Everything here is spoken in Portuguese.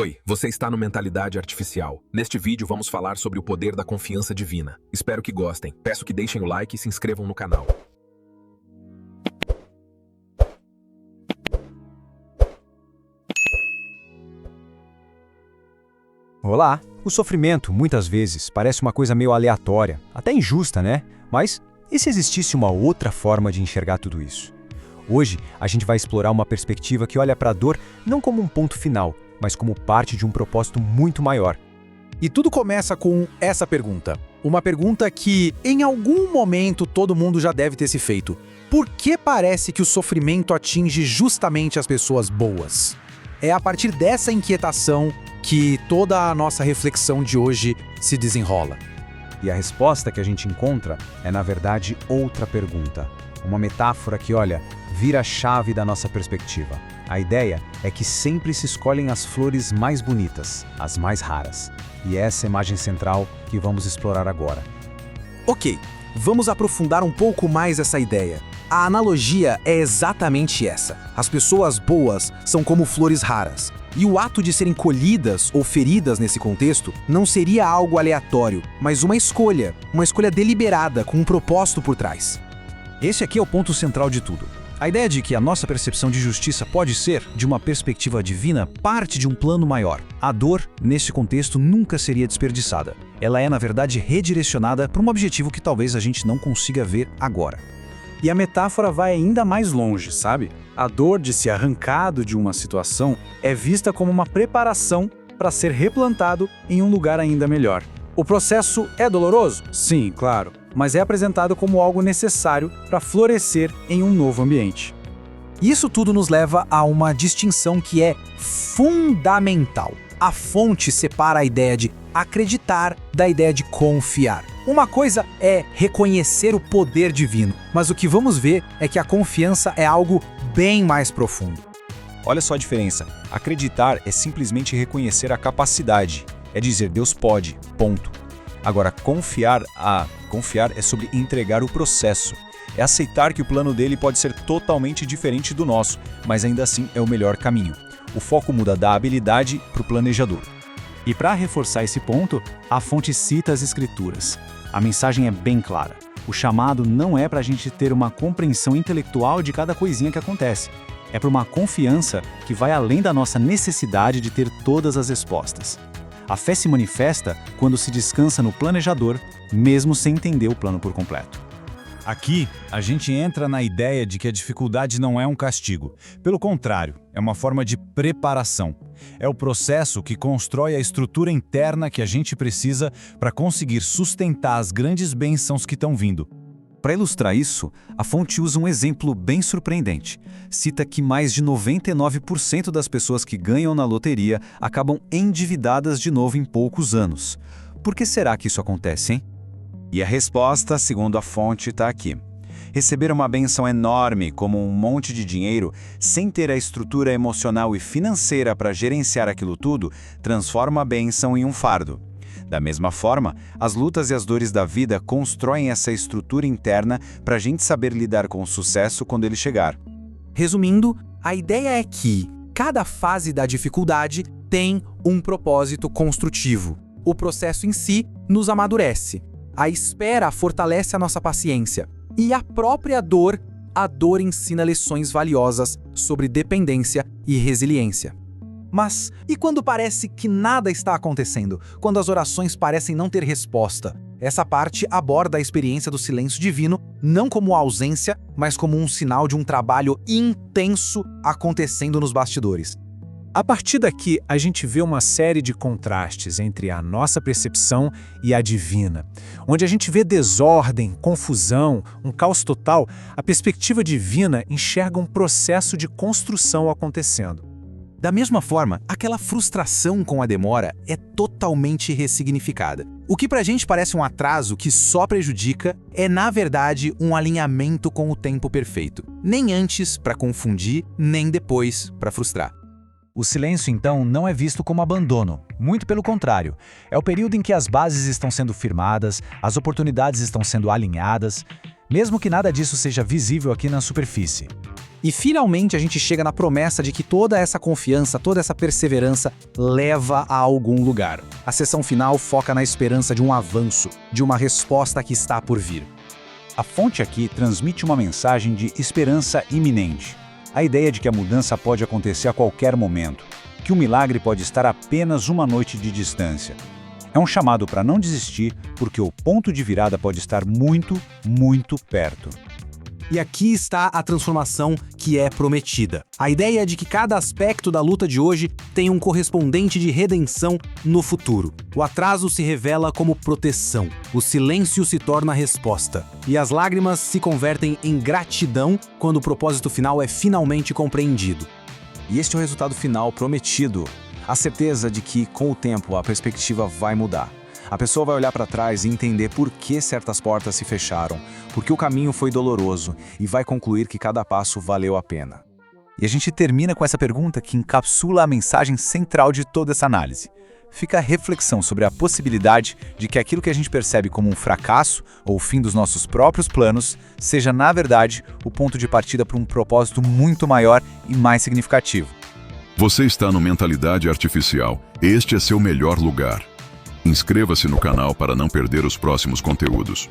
Oi, você está no Mentalidade Artificial. Neste vídeo vamos falar sobre o poder da confiança divina. Espero que gostem. Peço que deixem o like e se inscrevam no canal. Olá! O sofrimento, muitas vezes, parece uma coisa meio aleatória, até injusta, né? Mas e se existisse uma outra forma de enxergar tudo isso? Hoje, a gente vai explorar uma perspectiva que olha para a dor não como um ponto final, mas como parte de um propósito muito maior. E tudo começa com essa pergunta. Uma pergunta que, em algum momento, todo mundo já deve ter se feito. Por que parece que o sofrimento atinge justamente as pessoas boas? É a partir dessa inquietação que toda a nossa reflexão de hoje se desenrola. E a resposta que a gente encontra é, na verdade, outra pergunta. Uma metáfora que, olha, vira a chave da nossa perspectiva. A ideia é que sempre se escolhem as flores mais bonitas, as mais raras. E essa é a imagem central que vamos explorar agora. Ok, vamos aprofundar um pouco mais essa ideia. A analogia é exatamente essa. As pessoas boas são como flores raras. E o ato de serem colhidas ou feridas nesse contexto não seria algo aleatório, mas uma escolha deliberada com um propósito por trás. Esse aqui é o ponto central de tudo. A ideia de que a nossa percepção de justiça pode ser, de uma perspectiva divina, parte de um plano maior. A dor, nesse contexto, nunca seria desperdiçada. Ela é, na verdade, redirecionada para um objetivo que talvez a gente não consiga ver agora. E a metáfora vai ainda mais longe, sabe? A dor de ser arrancado de uma situação é vista como uma preparação para ser replantado em um lugar ainda melhor. O processo é doloroso? Sim, claro, mas é apresentado como algo necessário para florescer em um novo ambiente. Isso tudo nos leva a uma distinção que é fundamental. A fonte separa a ideia de acreditar da ideia de confiar. Uma coisa é reconhecer o poder divino, mas o que vamos ver é que a confiança é algo bem mais profundo. Olha só a diferença. Acreditar é simplesmente reconhecer a capacidade. É dizer Deus pode, ponto. Agora, confiar é sobre entregar o processo. É aceitar que o plano dele pode ser totalmente diferente do nosso, mas ainda assim é o melhor caminho. O foco muda da habilidade para o planejador. E para reforçar esse ponto, a fonte cita as escrituras. A mensagem é bem clara. O chamado não é para a gente ter uma compreensão intelectual de cada coisinha que acontece. É para uma confiança que vai além da nossa necessidade de ter todas as respostas. A fé se manifesta quando se descansa no planejador, mesmo sem entender o plano por completo. Aqui, a gente entra na ideia de que a dificuldade não é um castigo. Pelo contrário, é uma forma de preparação. É o processo que constrói a estrutura interna que a gente precisa para conseguir sustentar as grandes bênçãos que estão vindo. Para ilustrar isso, a fonte usa um exemplo bem surpreendente. Cita que mais de 99% das pessoas que ganham na loteria acabam endividadas de novo em poucos anos. Por que será que isso acontece, hein? E a resposta, segundo a fonte, está aqui. Receber uma bênção enorme, como um monte de dinheiro, sem ter a estrutura emocional e financeira para gerenciar aquilo tudo, transforma a bênção em um fardo. Da mesma forma, as lutas e as dores da vida constroem essa estrutura interna para a gente saber lidar com o sucesso quando ele chegar. Resumindo, a ideia é que cada fase da dificuldade tem um propósito construtivo. O processo em si nos amadurece. A espera fortalece a nossa paciência. E a própria dor, a dor ensina lições valiosas sobre dependência e resiliência. Mas e quando parece que nada está acontecendo? Quando as orações parecem não ter resposta? Essa parte aborda a experiência do silêncio divino não como ausência, mas como um sinal de um trabalho intenso acontecendo nos bastidores. A partir daqui, a gente vê uma série de contrastes entre a nossa percepção e a divina. Onde a gente vê desordem, confusão, um caos total, a perspectiva divina enxerga um processo de construção acontecendo. Da mesma forma, aquela frustração com a demora é totalmente ressignificada. O que pra gente parece um atraso que só prejudica é, na verdade, um alinhamento com o tempo perfeito. Nem antes para confundir, nem depois para frustrar. O silêncio, então, não é visto como abandono. Muito pelo contrário. É o período em que as bases estão sendo firmadas, as oportunidades estão sendo alinhadas, mesmo que nada disso seja visível aqui na superfície. E finalmente a gente chega na promessa de que toda essa confiança, toda essa perseverança leva a algum lugar. A sessão final foca na esperança de um avanço, de uma resposta que está por vir. A fonte aqui transmite uma mensagem de esperança iminente. A ideia de que a mudança pode acontecer a qualquer momento, que o milagre pode estar a apenas uma noite de distância. É um chamado para não desistir, porque o ponto de virada pode estar muito, muito perto. E aqui está a transformação que é prometida. A ideia de que cada aspecto da luta de hoje tem um correspondente de redenção no futuro. O atraso se revela como proteção, o silêncio se torna resposta, e as lágrimas se convertem em gratidão quando o propósito final é finalmente compreendido. E este é o resultado final prometido. A certeza de que, com o tempo, a perspectiva vai mudar. A pessoa vai olhar para trás e entender por que certas portas se fecharam, porque o caminho foi doloroso, e vai concluir que cada passo valeu a pena. E a gente termina com essa pergunta que encapsula a mensagem central de toda essa análise. Fica a reflexão sobre a possibilidade de que aquilo que a gente percebe como um fracasso ou o fim dos nossos próprios planos seja, na verdade, o ponto de partida para um propósito muito maior e mais significativo. Você está no Mentalidade Artificial. Este é seu melhor lugar. Inscreva-se no canal para não perder os próximos conteúdos.